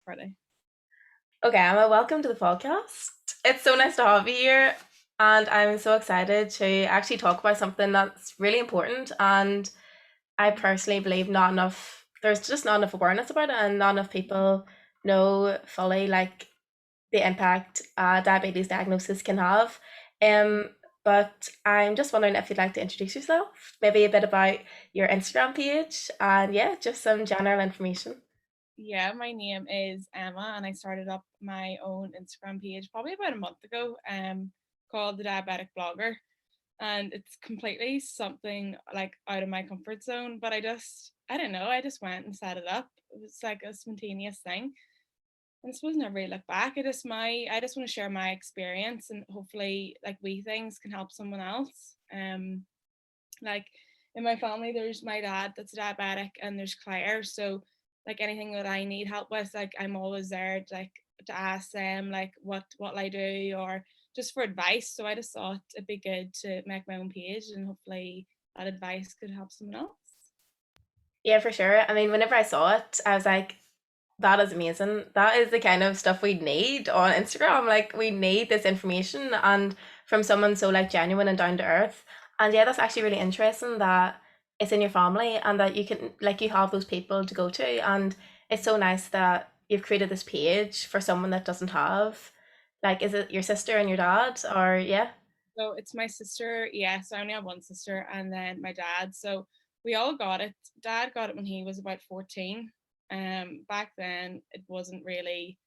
Friday. Okay, Emma, welcome to the podcast. It's so nice to have you here, and I'm so excited to actually talk about something that's really important. And I personally believe there's just not enough awareness about it, and not enough people know fully like the impact diabetes diagnosis can have. Um, but I'm just wondering if you'd like to introduce yourself, maybe a bit about your Instagram page, and yeah, just some general information. Yeah, my name is Emma, and I started up my own Instagram page probably about a month ago, called the Diabetic Blogger. And it's completely something like out of my comfort zone. But I don't know, I just went and set it up. It was like a spontaneous thing. And I suppose never really look back. I just want to share my experience and hopefully like wee things can help someone else. Like in my family there's my dad that's diabetic and there's Claire, so like anything that I need help with, like I'm always there to ask them like what I do or just for advice. So I just thought it'd be good to make my own page and hopefully that advice could help someone else. Yeah, for sure. I mean, whenever I saw it, I was like, that is amazing. That is the kind of stuff we need on Instagram. Like we need this information and from someone so like genuine and down to earth. And yeah, that's actually really interesting that it's in your family and that you can like you have those people to go to. And it's so nice that you've created this page for someone that doesn't have. Like, is it your sister and your dad or yeah? So it's my sister. Yes, I only have one sister, and then my dad. So we all got it. Dad got it when he was about 14. Back then it wasn't really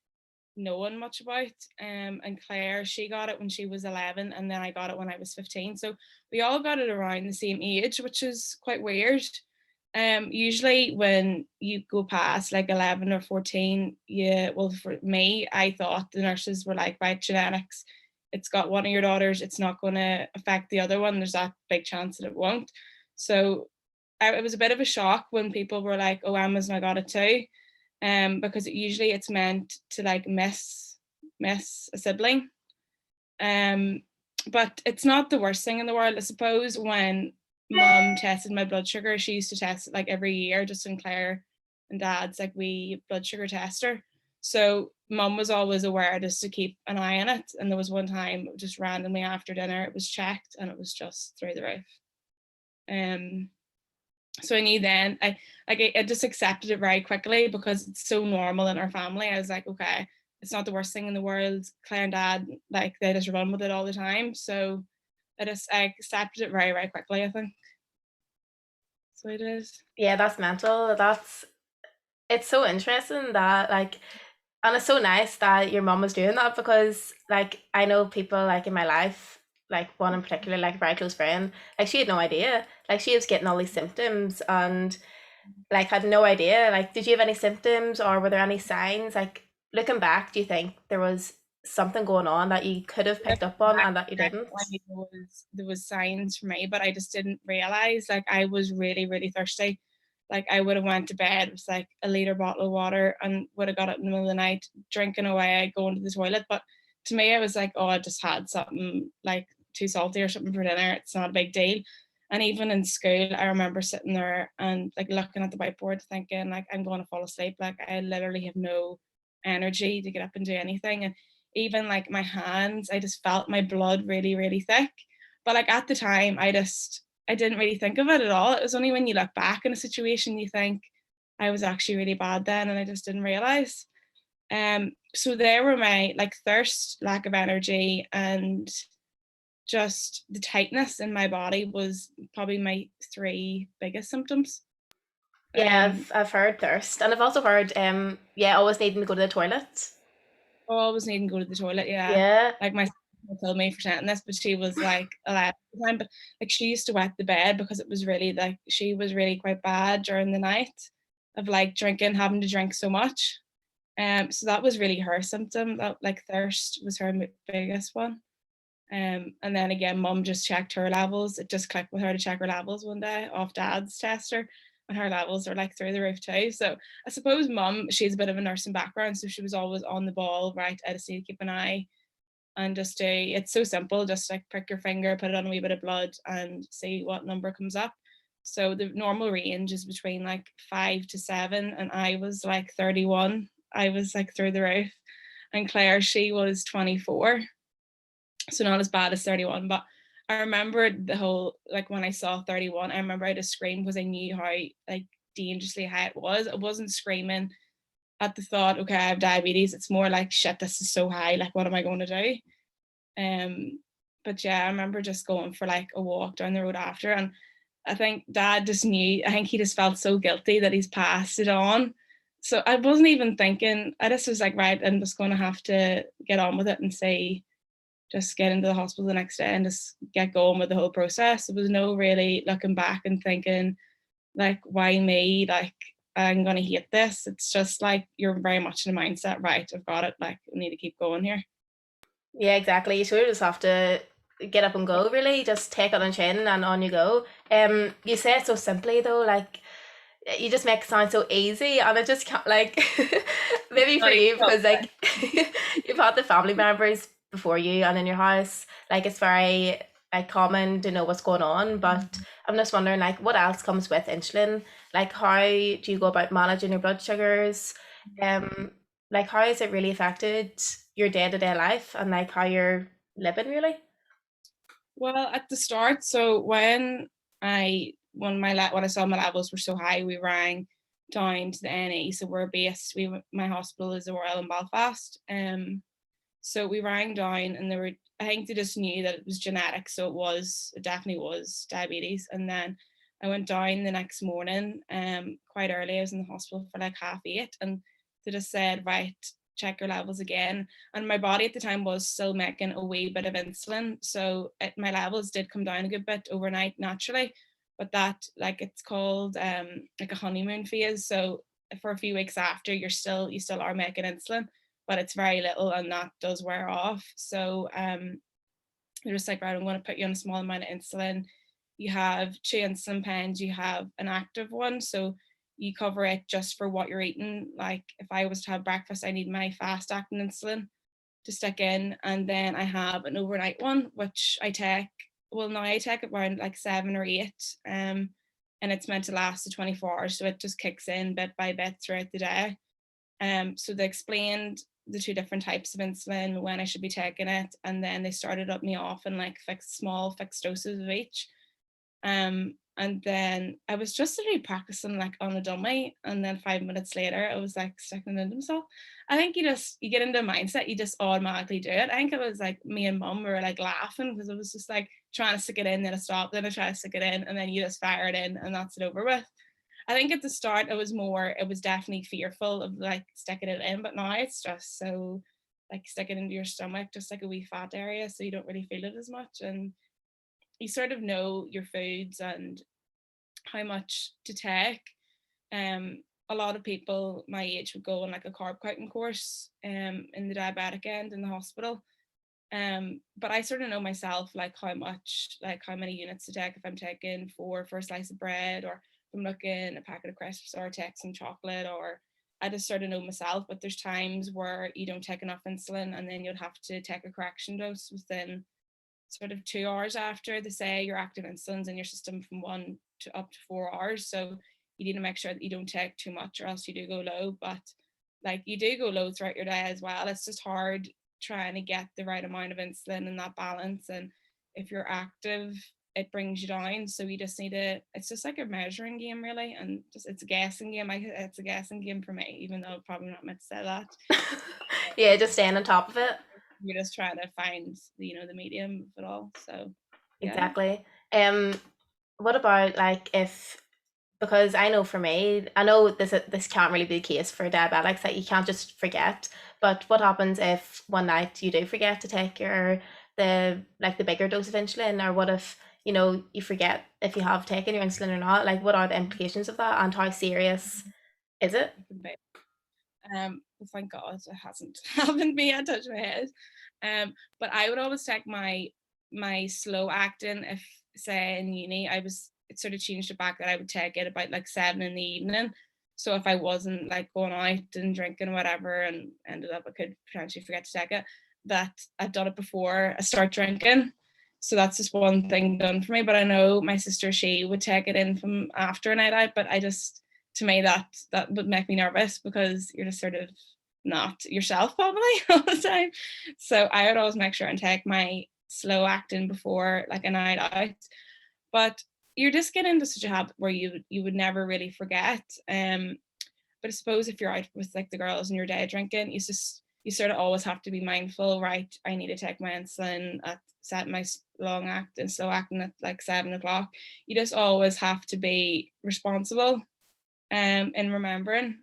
known much about. And Claire, she got it when she was 11, and then I got it when I was 15. So we all got it around the same age, which is quite weird. Usually when you go past like 11 or 14, yeah, well, for me, I thought the nurses were like, right, genetics, it's got one of your daughters, it's not going to affect the other one. There's that big chance that it won't. So it was a bit of a shock when people were like, oh, Emma's now got it too. Because usually it's meant to like miss a sibling. Um, but it's not the worst thing in the world. I suppose when mom tested my blood sugar, she used to test it like every year, just in Claire and dad's like we blood sugar tester. So mom was always aware just to keep an eye on it. And there was one time just randomly after dinner, it was checked and it was just through the roof. Um, so I knew then I just accepted it very quickly because it's so normal in our family. I was like, okay, it's not the worst thing in the world. Claire and dad, like they just run with it all the time. So I accepted it very, very quickly, I think. So it is. Yeah, that's mental. That's it's so interesting that like and it's so nice that your mom was doing that because like I know people like in my life, like one in particular, like a very close friend, like she had no idea. Like she was getting all these symptoms and like had no idea. Like did you have any symptoms or were there any signs? Like looking back, do you think there was something going on that you could have picked up on and that you didn't? Definitely there was signs for me, but I just didn't realize. Like I was really, really thirsty. Like I would have went to bed with like a liter bottle of water and would have got up in the middle of the night drinking away, going to the toilet. But to me, I was like, oh, I just had something like too salty or something for dinner. It's not a big deal. And even in school, I remember sitting there and like looking at the whiteboard, thinking like I'm going to fall asleep. Like I literally have no energy to get up and do anything. And even like my hands, I just felt my blood really, really thick. But like at the time, I didn't really think of it at all. It was only when you look back in a situation you think I was actually really bad then, and I just didn't realize. So there were my like thirst, lack of energy, and just the tightness in my body was probably my three biggest symptoms. Yeah, Um, I've heard thirst and I've also heard yeah, always needing to go to the toilet. Always needing to go to the toilet, yeah. Yeah. Like my sister told me for saying this, but she was like 11 at the time, but like she used to wet the bed because it was really like she was really quite bad during the night of like drinking, having to drink so much. So that was really her symptom. That like thirst was her biggest one. And then again, mum just checked her levels. It just clicked with her to check her levels one day off dad's tester, and her levels are like through the roof too. So I suppose mum, she's a bit of a nursing background, so she was always on the ball, right? I just need to keep an eye and just do. It's so simple, just like prick your finger, put it on a wee bit of blood, and see what number comes up. So the normal range is between like 5 to 7, and I was like 31. I was like through the roof. And Claire, she was 24, so not as bad as 31. But I remember the whole, like when I saw 31, I remember I just screamed because I knew how like dangerously high it was. I wasn't screaming at the thought, okay, I have diabetes. It's more like, shit, this is so high. Like, what am I going to do? But yeah, I remember just going for like a walk down the road after, and I think Dad just knew. I think he just felt so guilty that he's passed it on. So I wasn't even thinking. I just was like, right, I'm just going to have to get on with it and say, just get into the hospital the next day and just get going with the whole process. There was no really looking back and thinking, like, why me? Like, I'm gonna hate this. It's just like you're very much in a mindset, right? I've got it. Like, I need to keep going here. Yeah, exactly. You sort of just have to get up and go, really. Just take it on chin and on you go. You say it so simply though, like you just make it sound so easy, and it just can't, like, maybe for you because like you've had the family members before you and in your house, like it's very like common to know what's going on. But I'm just wondering, like, what else comes with insulin? Like, how do you go about managing your blood sugars? Um, like, how has it really affected your day-to-day life and like how you're living, really? Well, at the start, so when I saw my levels were so high, we rang down to the NE. So we're based. My hospital is the Royal in Belfast. So we rang down, and I think they just knew that it was genetic. So it definitely was diabetes. And then I went down the next morning, quite early. I was in the hospital for like 8:30, and they just said, right, check your levels again. And my body at the time was still making a wee bit of insulin. So my levels did come down a good bit overnight naturally. But that, like, it's called like a honeymoon phase. So for a few weeks after, you still are making insulin, but it's very little, and that does wear off. So they're just like, right, I'm going to put you on a small amount of insulin. You have two insulin pens, you have an active one. So you cover it just for what you're eating. Like if I was to have breakfast, I need my fast acting insulin to stick in. And then I have an overnight one, which I take, well, now I take it around like 7 or 8. And it's meant to last the 24 hours. So it just kicks in bit by bit throughout the day. So they explained the two different types of insulin, when I should be taking it, and then they started up me off in like small fixed doses of each. And then I was just literally practicing like on a dummy, and then 5 minutes later I was like sticking it into myself. I think you get into a mindset, you just automatically do it. I think it was like me and mum were like laughing because it was just like trying to stick it in, then I stopped, then I try to stick it in, and then you just fire it in, and that's it over with. I think at the start it was definitely fearful of like sticking it in, but now it's just so like stick it into your stomach, just like a wee fat area, so you don't really feel it as much, and you sort of know your foods and how much to take. A lot of people my age would go on like a carb counting course in the diabetic end in the hospital. But I sort of know myself, like how many units to take if I'm taking four for a slice of bread, or if I'm looking a packet of crisps, or take some chocolate, or I just sort of know myself. But there's times where you don't take enough insulin, and then you'll have to take a correction dose within sort of 2 hours after. They say your active insulin's in your system from 1 to up to 4 hours. So you need to make sure that you don't take too much, or else you do go low. But like you do go low throughout your day as well. It's just hard trying to get the right amount of insulin and that balance. And if you're active, it brings you down. So you just need to, it's just like a measuring game really. And just, it's a guessing game. It's a guessing game for me, even though I'm probably not meant to say that. Yeah, just staying on top of it. You're just trying to find, the medium of it all. So yeah. Exactly. Um, what about like if, because I know for me, I know this can't really be the case for diabetics, that you can't just forget. But what happens if one night you do forget to take the bigger dose of insulin, or what if you forget if you have taken your insulin or not? Like, what are the implications of that, and how serious is it? Well, thank God it hasn't happened to me. I touched my head. But I would always take my slow acting. If say in uni it sort of changed it back that I would take it about like 7 in the evening. So if I wasn't like going out and drinking or whatever, and ended up I could potentially forget to take it, that I've done it before I start drinking. So that's just one thing done for me. But I know my sister, she would take it in from after a night out, but to me that would make me nervous, because you're just sort of not yourself probably all the time. So I would always make sure and take my slow acting before like a night out. But you're just getting into such a habit where you would never really forget. But I suppose if you're out with like the girls and you're day drinking, you sort of always have to be mindful, right? I need to take my insulin at set my long act and slow acting at like 7 o'clock. You just always have to be responsible in remembering.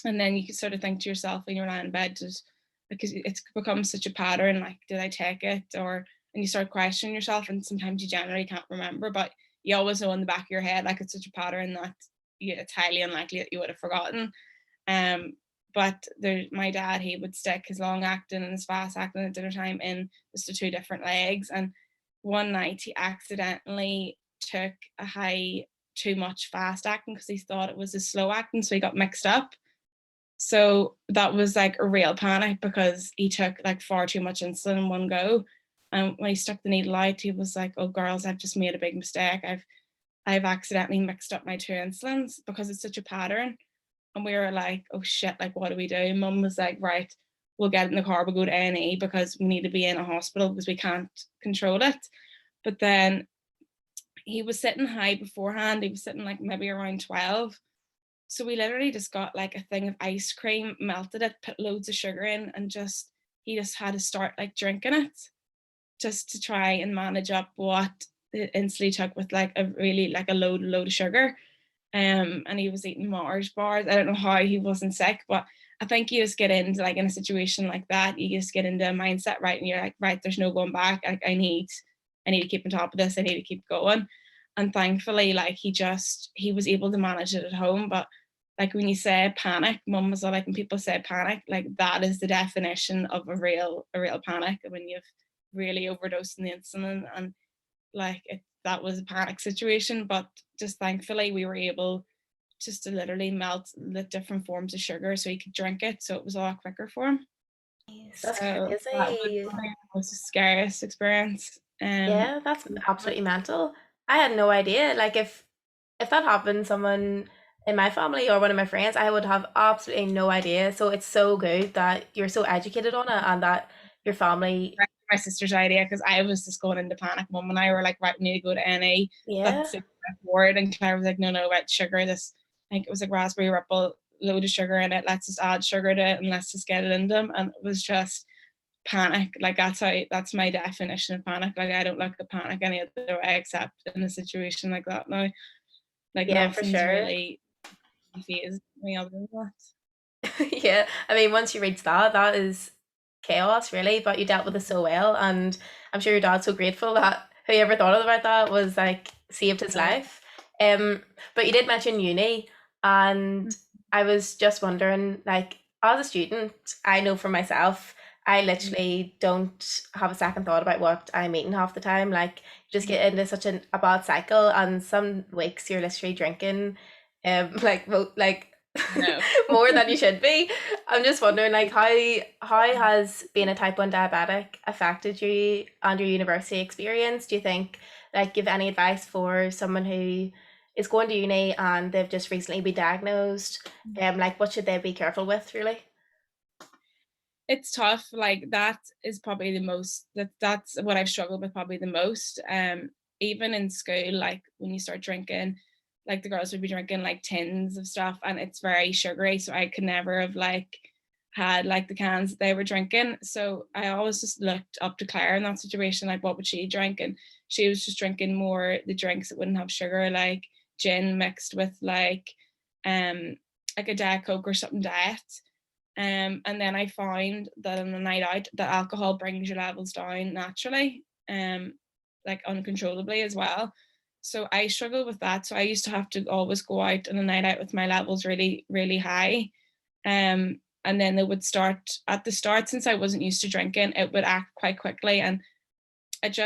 And then you can sort of think to yourself when you're lying in bed, just because it's become such a pattern, like, did I take it? Or and you start questioning yourself, and sometimes you generally can't remember, but you always know in the back of your head, like it's such a pattern that it's highly unlikely that you would have forgotten. Um, but my dad, he would stick his long acting and his fast acting at dinner time in just the two different legs. And one night he accidentally took a high too much fast acting because he thought it was a slow acting, so he got mixed up. So that was like a real panic because he took like far too much insulin in one go. And when he stuck the needle out, he was like, "Oh, girls, I've just made a big mistake. I've accidentally mixed up my two insulins because it's such a pattern." And we were like, "Oh shit, like what do we do?" Mum was like, "Right, we'll get in the car, we'll go to A&E because we need to be in a hospital because we can't control it." But then he was sitting high beforehand. He was sitting like maybe around 12. So we literally just got like a thing of ice cream, melted it, put loads of sugar in, and he just had to start like drinking it just to try and manage up what the insulin he took with like a really like a load of sugar. And he was eating Mars bars. I don't know how he wasn't sick, but I think you just get into like in a situation like that, you just get into a mindset, right? And you're like, right, there's no going back. Like I need to keep on top of this. I need to keep going. And thankfully, like he was able to manage it at home. But like when you say panic, mum was like, when people say panic, like that is the definition of a real panic when you've really overdosed on the insulin. And like that was a panic situation. But just thankfully we were able just to literally melt the different forms of sugar so he could drink it. So it was a lot quicker for him. That's So that was crazy. probably the most scariest experience. Yeah, that's absolutely mental. I had no idea. Like if that happened to someone in my family or one of my friends, I would have absolutely no idea. So it's so good that you're so educated on it and that your family, My sister's idea because I was just going into panic. Mum and I were like, right, we need to go to NA. yeah, That's board. And Claire was like, no, about sugar. This, I think it was like raspberry ripple, load of sugar in it. Let's just add sugar to it and let's just get it in them. And it was just panic. Like that's my definition of panic. Like I don't look at panic any other way except in a situation like that now. Like yeah, for nothing's sure. really phased me other than that. Yeah, I mean, once you reach that, that is chaos, really. But you dealt with it so well, and I'm sure your dad's so grateful that whoever thought about that was like saved his Yeah. life. But you did mention uni, and I was just wondering, like, as a student, I know for myself, I literally don't have a second thought about what I'm eating half the time. Like, you just get into such a bad cycle, and some weeks you're literally drinking, like No. more than you should be. I'm just wondering, like, how has being a type 1 diabetic affected you and your university experience? Do you think, like, give any advice for someone who is going to uni and they've just recently been diagnosed? Like, what should they be careful with, really? It's tough. Like that is probably the most that's what I've struggled with probably the most. Even in school, like when you start drinking, like the girls would be drinking like tins of stuff and it's very sugary. So I could never have like had like the cans that they were drinking. So I always just looked up to Claire in that situation, like what would she drink? And she was just drinking more the drinks that wouldn't have sugar, like gin mixed with um like a Diet Coke or something diet. And then I found that on a night out, that alcohol brings your levels down naturally, like uncontrollably as well. So I struggle with that. So I used to have to always go out on a night out with my levels really, really high. And then they would start at the start, since I wasn't used to drinking, it would act quite quickly. And it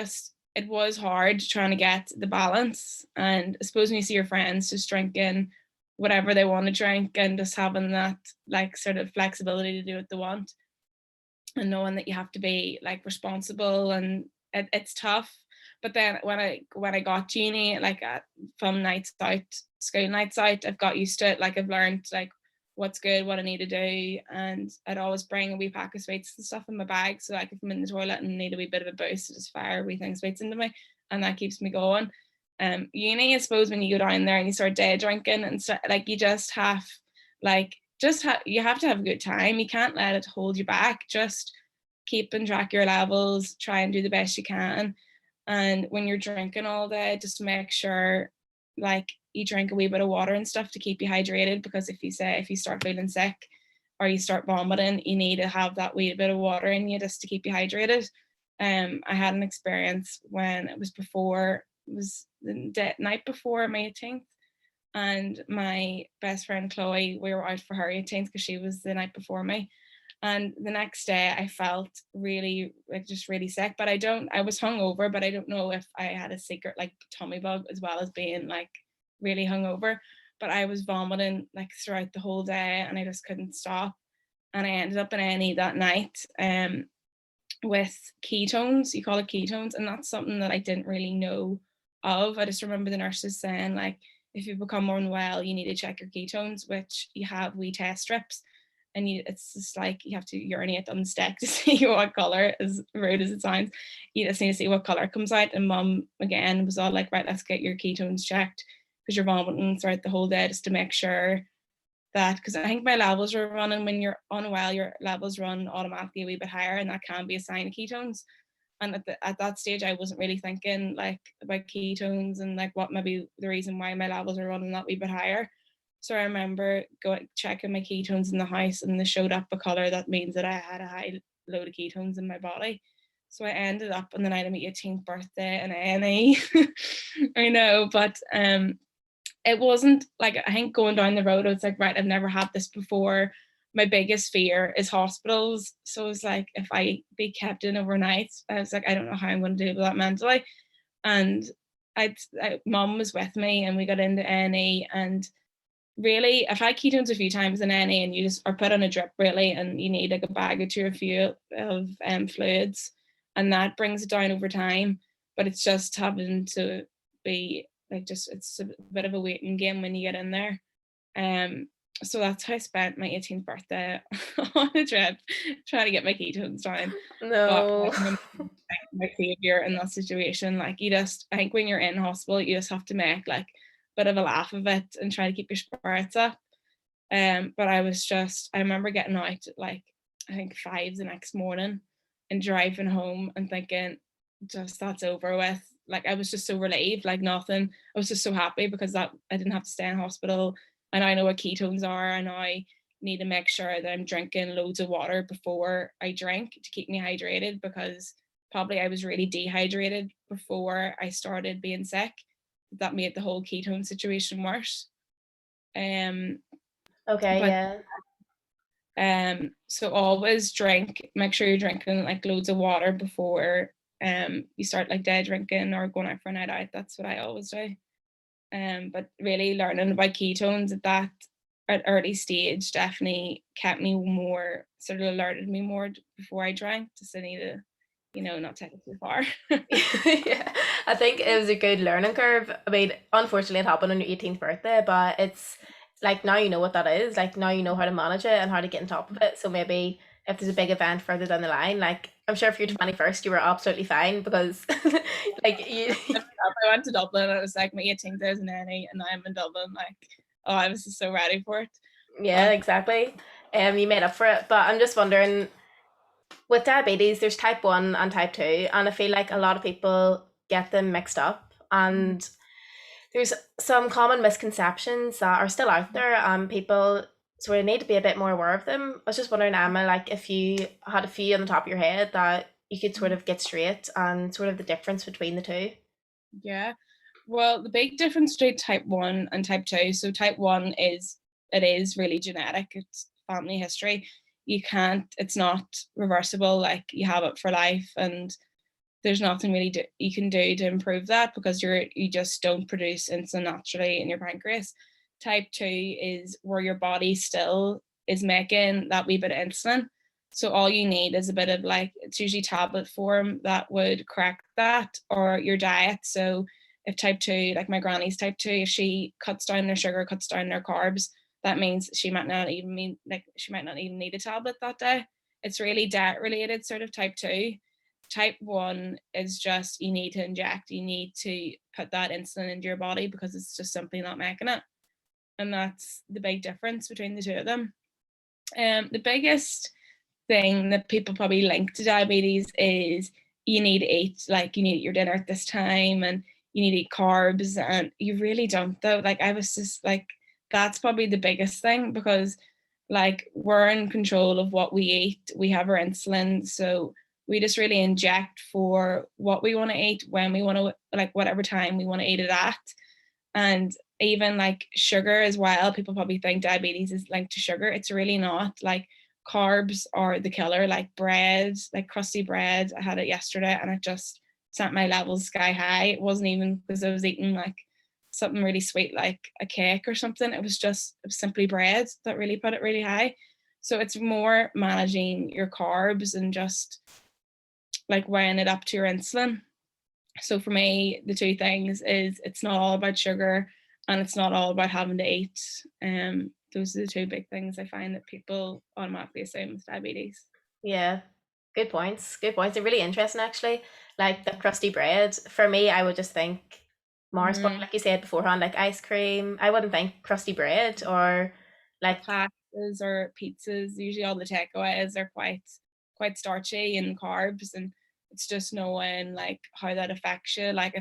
was hard trying to get the balance. And I suppose when you see your friends just drinking whatever they want to drink and just having that like sort of flexibility to do what they want and knowing that you have to be like responsible, and it's tough. But then when I got to uni, like from nights out, school nights out, I've got used to it. Like I've learned like what's good, what I need to do. And I'd always bring a wee pack of sweets and stuff in my bag. So like if I'm in the toilet and need a wee bit of a boost, I just fire a wee thing of sweets into me, and that keeps me going. Uni, I suppose, when you go down there and you start day drinking and stuff, like you just have you have to have a good time. You can't let it hold you back. Just keep and track your levels, try and do the best you can. And when you're drinking all day, just make sure like you drink a wee bit of water and stuff to keep you hydrated, because if you start feeling sick or you start vomiting, you need to have that wee bit of water in you just to keep you hydrated. I had an experience when it was the night before my 18th, and my best friend Chloe, we were out for her 18th because she was the night before me. And the next day I felt really just really sick, but I was hungover, but I don't know if I had a secret like tummy bug as well as being like really hungover. But I was vomiting like throughout the whole day and I just couldn't stop. And I ended up in A&E that night with ketones. You call it ketones, and that's something that I didn't really know of. I just remember the nurses saying like, if you become unwell, you need to check your ketones, which you have wee test strips, and it's just like you have to urinate on the stick to see what color, as rude as it sounds. You just need to see what color comes out. And mum again was all like, right, let's get your ketones checked because you're vomiting throughout the whole day, just to make sure that, because I think my levels were running, when you're unwell, your levels run automatically a wee bit higher, and that can be a sign of ketones. And at that stage, I wasn't really thinking like about ketones and like what maybe the reason why my levels are running that wee bit higher. So I remember going checking my ketones in the house, and they showed up a color that means that I had a high load of ketones in my body. So I ended up on the night of my 18th birthday in A&E. I know, but it wasn't like, I think going down the road, I was like, right, I've never had this before. My biggest fear is hospitals. So it's like, if I be kept in overnight, I was like, I don't know how I'm going to deal with that mentally. And mom was with me, and we got into A&E, and really, I've had ketones a few times in A&E, and you just are put on a drip really, and you need like a baggage or a few of fluids, and that brings it down over time. But it's just having to be like, just it's a bit of a waiting game when you get in there. So that's how I spent my 18th birthday on a trip trying to get my ketones down. But No. my savior in that situation, like I think when you're in hospital, you just have to make like a bit of a laugh of it and try to keep your spirits up. But I remember getting out at like I think 5 the next morning and driving home and thinking, just that's over with. Like I was just so relieved, like nothing. I was just so happy because that I didn't have to stay in hospital, and I know what ketones are, and I need to make sure that I'm drinking loads of water before I drink to keep me hydrated, because probably I was really dehydrated before I started being sick. That made the whole ketone situation worse. Um, Okay, but yeah. so always make sure you're drinking like loads of water before you start like day drinking or going out for a night out. That's what I always do. But really learning about ketones at early stage definitely kept me more, sort of alerted me more before I drank, just I need to, not take it too far. Yeah, I think it was a good learning curve. I mean, unfortunately, it happened on your 18th birthday, but it's like now you know what that is. Like now you know how to manage it and how to get on top of it. So maybe if there's a big event further down the line, like I'm sure for your 21st, you were absolutely fine because like you. I went to Dublin and it was like my 18th day in Nanny, and now I'm in Dublin. Like, oh, I was just so ready for it. Yeah, But exactly. You made up for it, but I'm just wondering, with diabetes, there's type 1 and type 2, and I feel like a lot of people get them mixed up. And there's some common misconceptions that are still out there, and people sort of need to be a bit more aware of them. I was just wondering, Emma, like if you had a few on the top of your head that you could sort of get straight, and sort of the difference between the two. yeah, well, the big difference between type 1 and type 2, so type 1 is really genetic. It's family history. It's not reversible, like you have it for life, and there's nothing really you can do to improve that, because you just don't produce insulin naturally in your pancreas. Type 2 is where your body still is making that wee bit of insulin. So all you need is a bit of, like, it's usually tablet form that would correct that, or your diet. So if type 2, like my granny's type 2, if she cuts down their sugar, cuts down their carbs, that means she might not even need a tablet that day. It's really diet related, sort of type 2. Type 1 is just you need to inject, you need to put that insulin into your body because it's just simply not making it. And that's the big difference between the two of them. The biggest thing that people probably link to diabetes is you need to eat, like you need to eat your dinner at this time and you need to eat carbs, and you really don't though. Like I was just like, that's probably the biggest thing, because like we're in control of what we eat. We have our insulin, so we just really inject for what we want to eat, when we want to, like whatever time we want to eat it at. And even like sugar as well, people probably think diabetes is linked to sugar. It's really not. Like carbs are the killer. Like bread, like crusty bread, I had it yesterday and it just sent my levels sky high. It wasn't even because I was eating like something really sweet like a cake or something. It was simply bread that really put it really high. So it's more managing your carbs and just like weighing it up to your insulin. So for me, the two things is it's not all about sugar and it's not all about having to eat. Those are the two big things I find that people automatically assume with diabetes. Yeah, good points. Good points. They're really interesting, actually. Like the crusty bread. For me, I would just think Mars bar, Mm-hmm. like you said beforehand, like ice cream. I wouldn't think crusty bread or like, Pastas or pizzas, usually all the takeaways are quite starchy and carbs, and it's just knowing like how that affects you. Like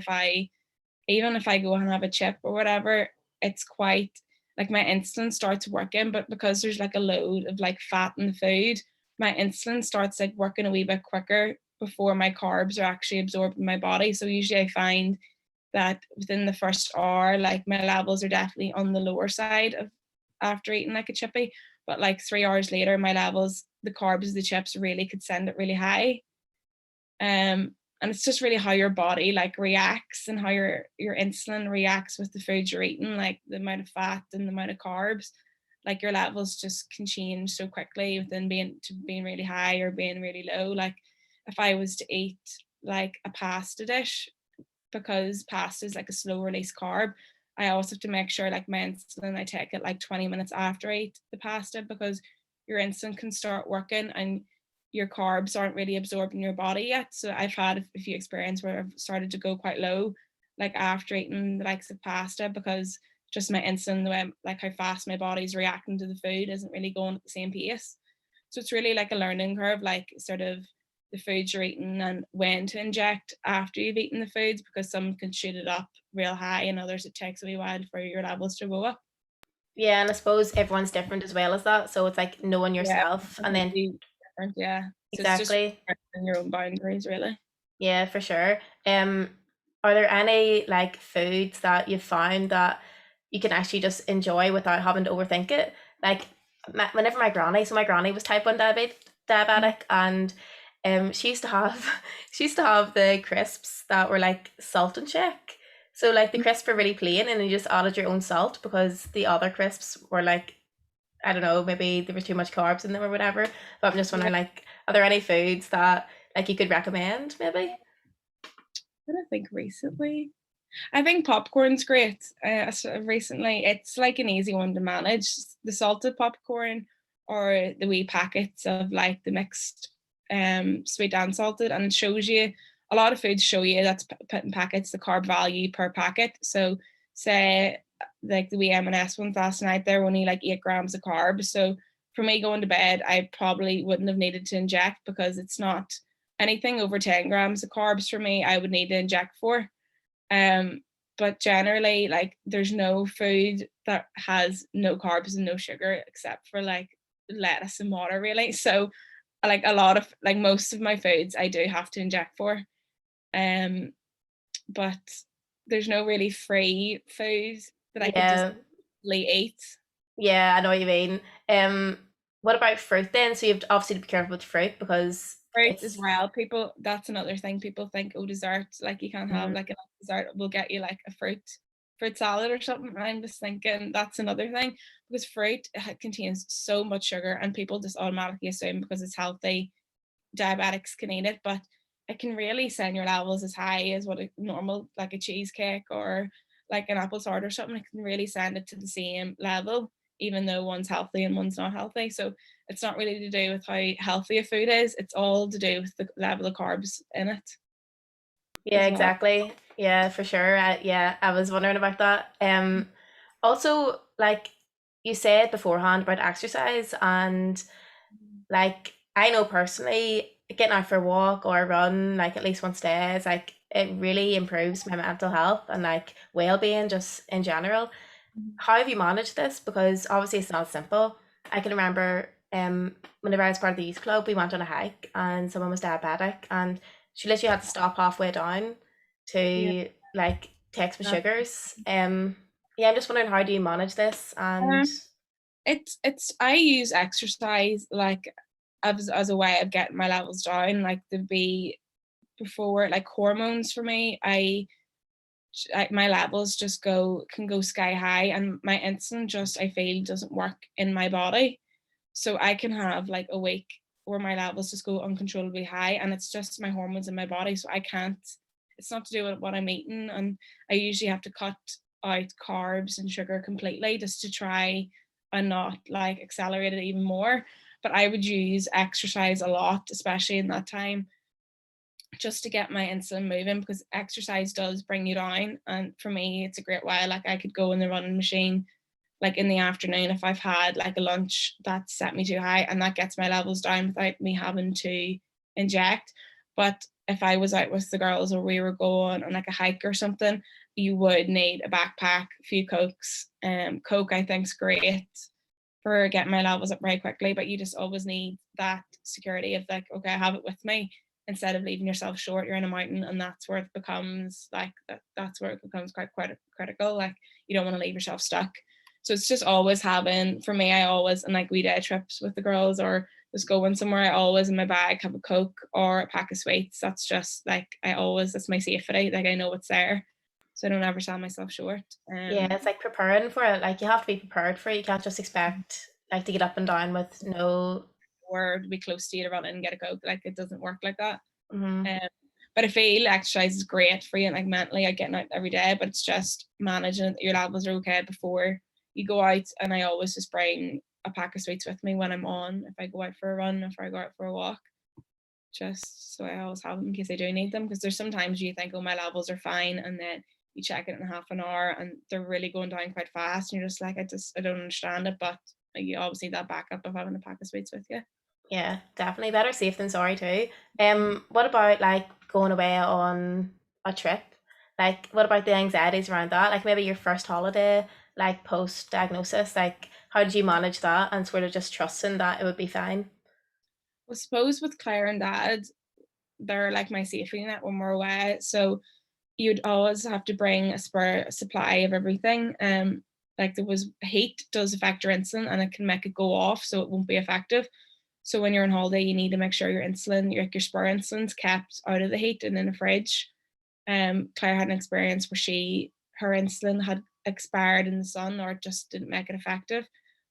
even if I go and have a chip or whatever, it's quite like my insulin starts working, but because there's like a load of like fat in the food, my insulin starts like working a wee bit quicker before my carbs are actually absorbed in my body. So usually I find that within the first hour, like my levels are definitely on the lower side of after eating like a chippy. But like 3 hours later, my levels, the carbs of the chips really could send it really high. And it's just really how your body like reacts and how your insulin reacts with the food you're eating, like the amount of fat and the amount of carbs. Like your levels just can change so quickly within being really high or being really low. Like if I was to eat like a pasta dish, because pasta is like a slow release carb, I also have to make sure like my insulin, I take it like 20 minutes after I eat the pasta, because your insulin can start working and your carbs aren't really absorbed in your body yet. So I've had a few experiences where I've started to go quite low, like after eating the likes of pasta, because just my insulin, the way like how fast my body's reacting to the food isn't really going at the same pace. So it's really like a learning curve, like sort of the foods you're eating and when to inject after you've eaten the foods, because some can shoot it up real high and others it takes a wee while for your levels to go up. yeah, and I suppose everyone's different as well as that. So it's like knowing Yeah, yourself and then completely different. Yeah, so it's just exactly. respecting your own boundaries, really. Yeah, for sure. Are there any like foods that you've found that you can actually just enjoy without having to overthink it? Like whenever my granny was type 1 Mhm. diabetic, and she used to have she used to have the crisps that were like salt and check. So like the crisps were really plain and you just added your own salt because the other crisps were like, I don't know, maybe there was too much carbs in them or whatever. But I'm just Yeah, wondering, like, are there any foods that like you could recommend maybe? what I think recently. I think popcorn's great. So recently, it's like an easy one to manage. The salted popcorn or the wee packets of like the mixed sweet and salted, and it shows you a lot of foods show you that's put in packets the carb value per packet. So say like the wee M&S ones last night, they're only like 8 grams of carbs. So for me going to bed, I probably wouldn't have needed to inject, because it's not anything over 10 grams of carbs for me. I would need to inject for. Um, but generally, like there's no food that has no carbs and no sugar except for like lettuce and water, really. So like a lot of like most of my foods I do have to inject for. Um, but there's no really free foods that I could just Yeah, eat. yeah, I know what you mean. Um, what about fruit then? So you have to obviously to be careful with fruit because Fruit as it's well. People, that's another thing. People think, oh, dessert, like you can't have mm, like a dessert. We'll get you like a fruit salad or something. And I'm just thinking that's another thing, because fruit contains so much sugar, and people just automatically assume because it's healthy, diabetics can eat it, but it can really send your levels as high as what a normal like a cheesecake or like an apple tart or something. It can really send it to the same level, even though one's healthy and one's not healthy. So it's not really to do with how healthy a food is, it's all to do with the level of carbs in it Yeah, as well. exactly. Yeah, for sure. Yeah, I was wondering about that. Also, like you said beforehand about exercise, and like I know personally, getting out for a walk or a run, like at least once a day, is like it really improves my mental health and like well-being just in general. How have you managed this? Because obviously it's not simple. I can remember whenever I was part of the youth club, we went on a hike and someone was diabetic and she literally had to stop halfway down Yeah. to like take some sugars. Yeah, I'm just wondering, how do you manage this? And Um, it's I use exercise like as a way of getting my levels down, like to be before like hormones for me. Like my levels just can go sky high, and my insulin just I feel doesn't work in my body. So I can have like a week where my levels just go uncontrollably high, and it's just my hormones in my body. So I can't, it's not to do with what I'm eating. And I usually have to cut out carbs and sugar completely just to try and not like accelerate it even more. But I would use exercise a lot, especially in that time, just to get my insulin moving, because exercise does bring you down. And for me, it's a great way. Like I could go in the running machine like in the afternoon if I've had like a lunch that set me too high, and that gets my levels down without me having to inject. But if I was out with the girls or we were going on like a hike or something, you would need a backpack, a few cokes. Coke I think's great for getting my levels up very quickly, but you just always need that security of like, okay, I have it with me, instead of leaving yourself short. You're in a mountain, and that's where it becomes like that's where it becomes quite critical. Like you don't want to leave yourself stuck. So it's just always having, for me, I always, and like we day trips with the girls or just going somewhere, I always in my bag have a Coke or a pack of sweets. That's just like I always, that's my safety. Like I know it's there, so I don't ever sell myself short. yeah, it's like preparing for it. Like you have to be prepared for it. You can't just expect like to get up and down with no. Or to be close to you to run in and get a Coke. Like it doesn't work like that. Mhm. Um, but I feel exercise is great for you, and like mentally, I getting out every day. But it's just managing your levels are okay before you go out. And I always just bring a pack of sweets with me when I'm on. If I go out for a run, if I go out for a walk, just so I always have them in case I do need them. Because there's sometimes you think, oh, my levels are fine, and then you check it in half an hour and they're really going down quite fast, and you're just like, I don't understand it. But you always need that backup of having a pack of sweets with you. Yeah, definitely better safe than sorry too. What about like going away on a trip? Like, what about the anxieties around that? Like maybe your first holiday, like post diagnosis, like how did you manage that and sort of just trusting that it would be fine? I suppose with Claire and Dad, they're like my safety net when we're away. So you'd always have to bring a spare supply of everything. Like there was heat does affect your insulin, and it can make it go off, so it won't be effective. So when you're on holiday, you need to make sure your insulin, your spare insulin's kept out of the heat and in a fridge. Claire had an experience where her insulin had expired in the sun, or it just didn't make it effective.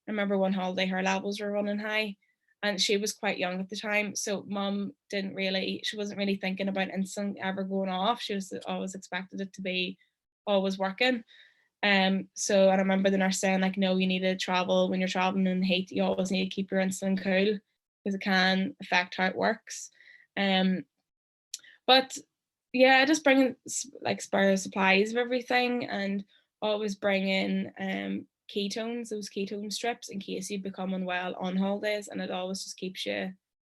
I remember one holiday her levels were running high, and she was quite young at the time, so mum she wasn't really thinking about insulin ever going off. She was always expected it to be always working. So and I remember the nurse saying like, no, you need to travel, when you're traveling in the heat, you always need to keep your insulin cool because it can affect how it works. Um, but yeah, just bringing like spare supplies of everything, and always bring in ketones, those ketone strips, in case you become unwell on holidays, and it always just keeps you,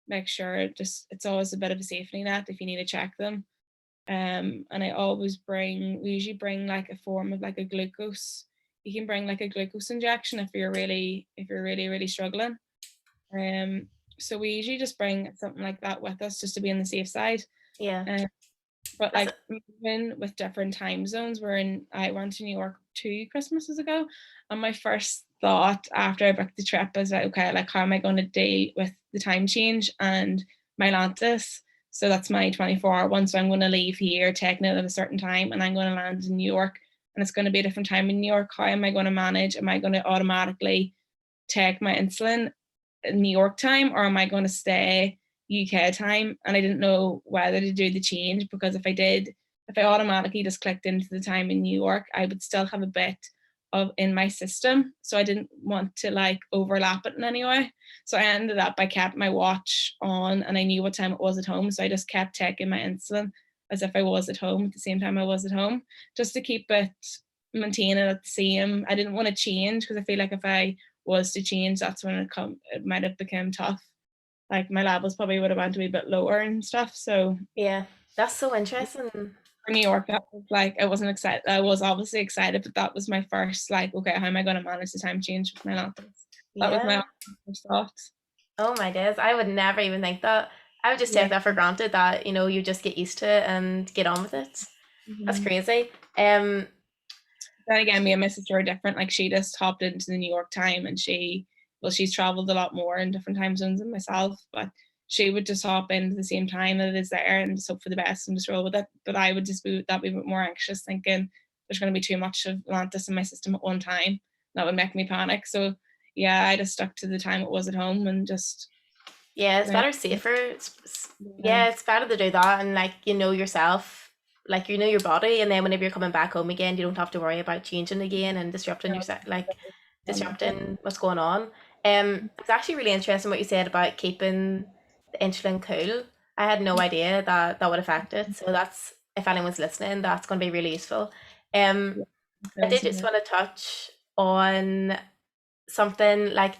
make sure it's always a bit of a safety net if you need to check them. And we usually bring like a form of like a glucose. You can bring like a glucose injection if you're really struggling. Um, so we usually just bring something like that with us just to be on the safe side. Yeah. Um, but That's like moving with different time zones, I went to New York 2 Christmases ago, and my first thought after I booked the trip is like, okay, like how am I going to deal with the time change and my Atlantis? So that's my 24-hour one. So I'm going to leave here, taking it at a certain time, and I'm going to land in New York, and it's going to be a different time in New York. How am I going to manage? Am I going to automatically take my insulin in New York time, or am I going to stay UK time? And I didn't know whether to do the change, because if I automatically just clicked into the time in New York, I would still have a bit of in my system. So I didn't want to like overlap it in any way. So I ended up, I kept my watch on and I knew what time it was at home. So I just kept taking my insulin as if I was at home at the same time I was at home, just to keep it maintain it at the same. I didn't want to change because I feel like if I was to change, that's when it might have become tough. Like my levels probably would have went a wee bit lower and stuff. So Yeah, that's so interesting. for New York, that was like I wasn't excited. I was obviously excited, but that was my first like, okay, how am I going to manage the time change with my levels? That was my Yeah. first thought. Oh my days. I would never even think that. I would just take Yeah. that for granted that, you just get used to it and get on with it. That's Mhm. crazy. Um, Then again, me and my sister are different. Like she just hopped into the New York time and she's traveled a lot more in different time zones than myself, but she would just hop in at the same time that it is there and just hope for the best and just roll with it. But I would just be that be a bit more anxious, thinking there's going to be too much of Atlantis in my system at one time. That would make me panic. So yeah, I just stuck to the time it was at home and just yeah, it's learned. better safer. Yeah. Yeah, it's better to do that and like you know yourself, like you know your body, and then whenever you're coming back home again, you don't have to worry about changing again and disrupting your like disrupting what's going on. It's actually really interesting what you said about keeping the insulin cool. I had no idea that that would affect it. So that's if anyone's listening, that's going to be really useful. Um, I did just want to touch on something like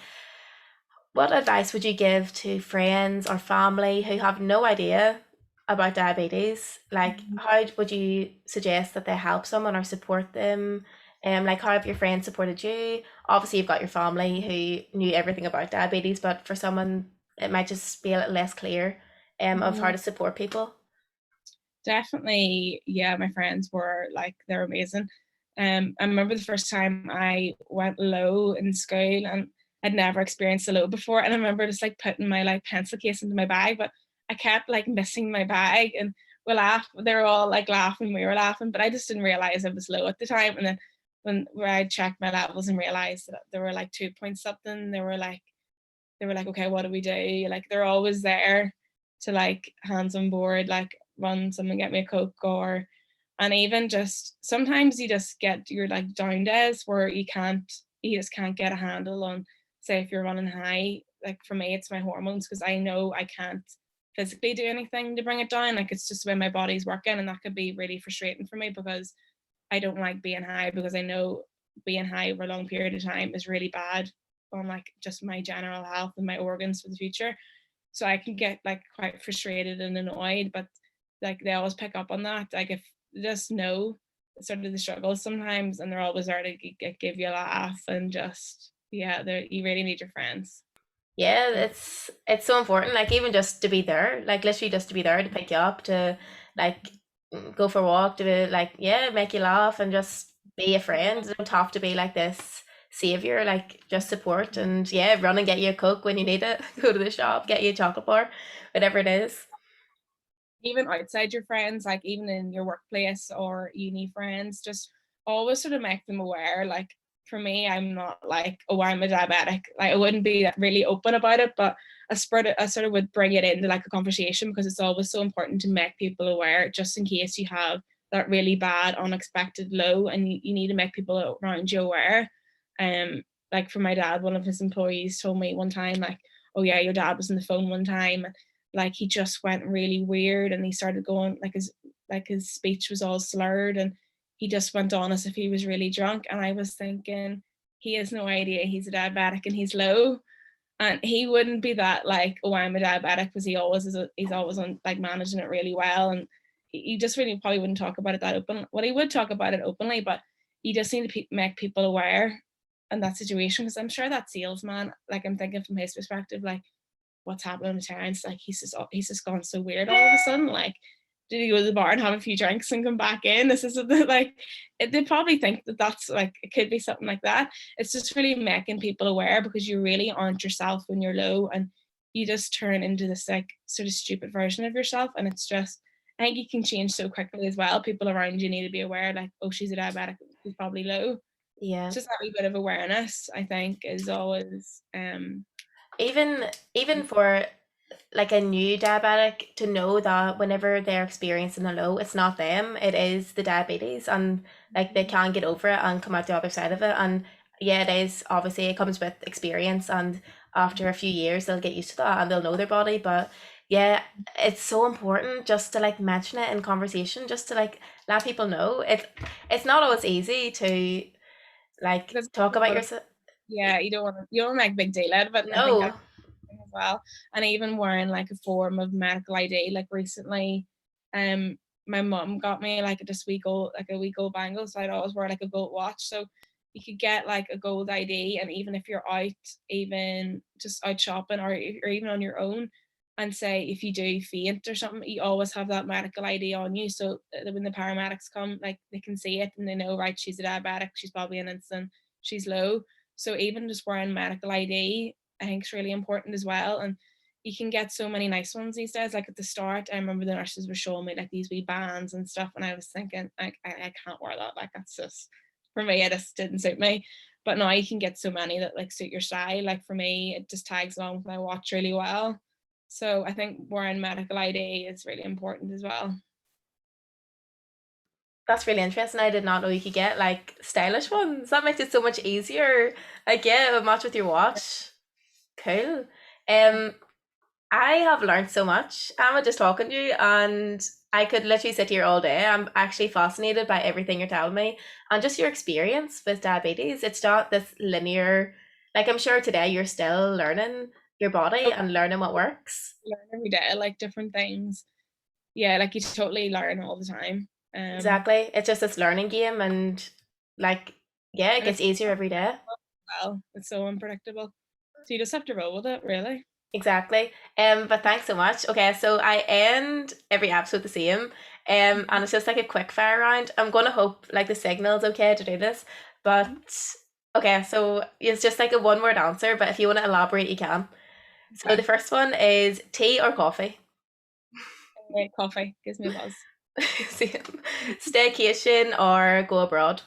what advice would you give to friends or family who have no idea about diabetes? Like, how would you suggest that they help someone or support them? Like, how have your friends supported you? Obviously, you've got your family who knew everything about diabetes, but for someone, it might just be a little less clear of how Mhm. to support people. Definitely, yeah, my friends were like they're amazing. I remember the first time I went low in school and I'd never experienced a low before. And I remember just like putting my like pencil case into my bag, but I kept like missing my bag and we laughed. They were all like laughing, we were laughing, but I just didn't realize I was low at the time. And then where I checked my levels and realized that they were like 2 point something, they were like, okay, what do we do? Like they're always there to like hands on board, like run someone get me a Coke or and even just sometimes you just get your like down days where you just can't get a handle on say if you're running high. Like for me it's my hormones because I know I can't physically do anything to bring it down. Like it's just the way my body's working and that could be really frustrating for me because I don't like being high because I know being high over a long period of time is really bad on like just my general health and my organs for the future. So I can get like quite frustrated and annoyed, but like they always pick up on that. Like if they just know sort of the struggles sometimes and they're always there to give you a laugh and just yeah, you really need your friends. Yeah, it's so important. Like even just to be there, like literally just to be there to pick you up, to like go for a walk, to like yeah, make you laugh and just be a friend. You don't have to be like this savior. Like just support and yeah, run and get you a Coke when you need it. Go to the shop, get you a chocolate bar, whatever it is. Even outside your friends, like even in your workplace or uni friends, just always sort of make them aware. Like for me, I'm not like, oh, I'm a diabetic. Like I wouldn't be really open about it, but I sort of would bring it into like a conversation because it's always so important to make people aware, just in case you have that really bad, unexpected low, and you need to make people around you aware. Um, like for my dad, one of his employees told me one time, like, oh yeah, your dad was on the phone one time like he just went really weird and he started going like his speech was all slurred and he just went on as if he was really drunk and I was thinking he has no idea he's a diabetic and he's low and he wouldn't be that like oh I'm a diabetic because he's always on like managing it really well and he just really probably wouldn't talk about it that open well he would talk about it openly but you just need to make people aware in that situation because I'm sure that salesman like I'm thinking from his perspective like what's happening with Terrence? Like he's just gone so weird all of a sudden. Like, did he go to the bar and have a few drinks and come back in? This is like they probably think that that's like it could be something like that. It's just really making people aware because you really aren't yourself when you're low and you just turn into this like sort of stupid version of yourself and it's just I think you can change so quickly as well. People around you need to be aware, like, oh, she's a diabetic, she's probably low. Yeah. Just that wee bit of awareness, I think, is always Even for like a new diabetic to know that whenever they're experiencing a low, it's not them, it is the diabetes, and like they can get over it and come out the other side of it. And yeah, it is obviously it comes with experience, and after a few years they'll get used to that and they'll know their body. But yeah, it's so important just to like mention it in conversation, just to like let people know. It's not always easy to like Because talk about yourself. yeah, you don't make a big deal out of it. And I think No. that's the thing as well. And even wearing like a form of medical ID, like recently, um, my mum got me like a wee gold bangle, so I'd always wear like a gold watch. So you could get like a gold ID, and even if you're out, even just out shopping or even on your own, and say if you do faint or something, you always have that medical ID on you. So that when the paramedics come, like they can see it and they know, right, she's a diabetic, she's probably an insulin, she's low. So even just wearing medical ID, I think is really important as well. And you can get so many nice ones these days. Like at the start, I remember the nurses were showing me like these wee bands and stuff, and I was thinking, like, I can't wear that. Like that's just for me, it just didn't suit me. But now you can get so many that like suit your style. Like for me, it just tags along with my watch really well. So I think wearing medical ID is really important as well. That's really interesting. I did not know you could get like stylish ones. That makes it so much easier. Like yeah, it would match with your watch. Cool. Um, I have learned so much. Emma, just talking to you, and I could literally sit here all day. I'm actually fascinated by everything you're telling me and just your experience with diabetes. It's not this linear. Like I'm sure today you're still learning your body Oh, and learning what works. learn every day, like different things. Yeah, like you totally learn all the time. Exactly. It's just this learning game, and like yeah, it And gets it's easier every day. well, it's so unpredictable. So you just have to roll with it, really. Exactly. But thanks so much. Okay, so I end every episode the same. And it's just like a quick fire round. I'm gonna hope like the signal's okay to do this. But okay, so it's just like a one word answer, but if you want to elaborate you can. So the Okay. first one is tea or coffee? Coffee gives me a buzz. Same. Staycation or go abroad?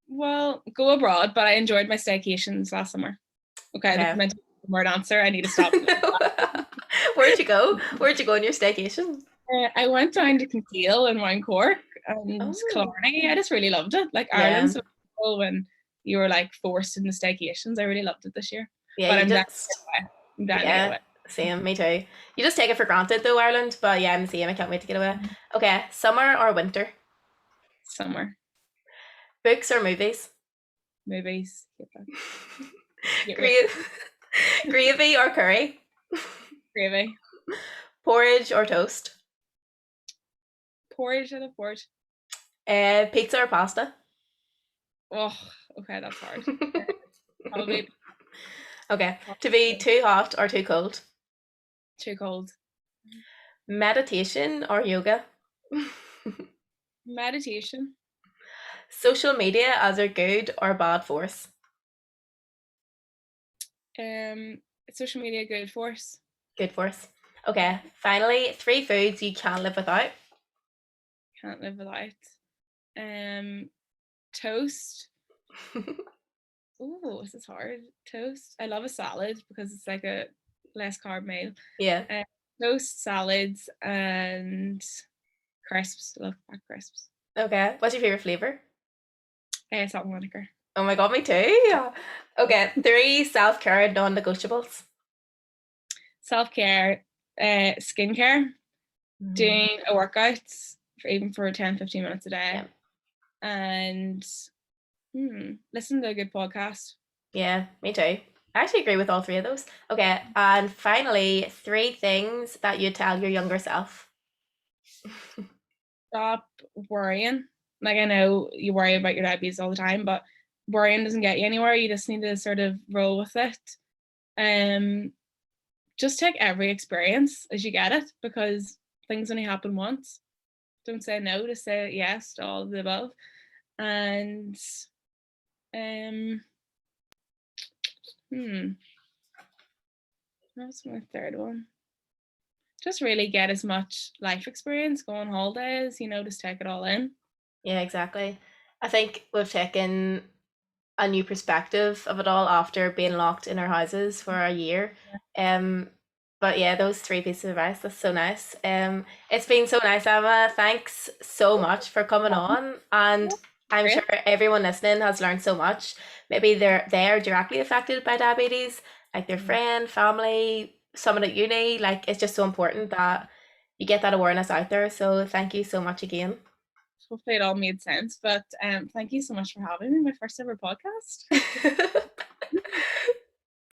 Well, go abroad, but I enjoyed my staycations last summer. Okay, that's Okay. meant to be a word answer. I need to stop. Where'd you go? Where'd you go on your staycation? I went down to Kinsale and Round Cork and Oh, Killarney. I just really loved it. Like yeah. Ireland's so cool when you were like forced into staycations. I really loved it this year. Yeah, But you I'm down to just get away. I'm down to get yeah, away. same, me too. You just take it for granted though, Ireland, but yeah, I'm the same. I can't wait to get away. Okay, summer or winter? Summer Books or movies? movies. Get rid Gra- Gravy or curry? gravy. Porridge or toast? Porridge out of port. Pizza or pasta? Oh, okay, that's hard. Probably Okay, to be too hot or too cold? too cold. Meditation or yoga? Meditation. Social media as a good or bad force? Um, Social media good for us. Good force. Okay, finally, three foods you can't live without. Can't live without. Um, Toast. Oh, this is hard. Toast. I love a salad because it's like a less carb meal. Yeah. Uh, Toast, salads, and crisps. Love packed crisps. Okay. What's your favorite flavor? Salt and vinegar. Oh my god, me too. Okay, three self care non negotiables. Self care, skincare, Mm, doing a workout for even for 10, 15 minutes a yeah, day, and listen to a good podcast. yeah, me too. I actually agree with all three of those. Okay, and finally, three things that you tell your younger self. Stop worrying. Like I know you worry about your diabetes all the time, but worrying doesn't get you anywhere. You just need to sort of roll with it. Um, just take every experience as you get it because things only happen once. Don't say no, to say yes to all of the above. And um, hmm, that's my third one. Just really get as much life experience, go on holidays, just take it all in. Yeah, exactly. I think we've taken a new perspective of it all after being locked in our houses for a year. Um, but yeah, those three pieces of advice, that's so nice. It's been so nice, Emma. Thanks so much for coming on. And I'm Great. sure everyone listening has learned so much. Maybe they're directly affected by diabetes, like their friend, family, someone at uni. Like it's just so important that you get that awareness out there. So thank you so much again. Hopefully it all made sense. But thank you so much for having me, my first ever podcast.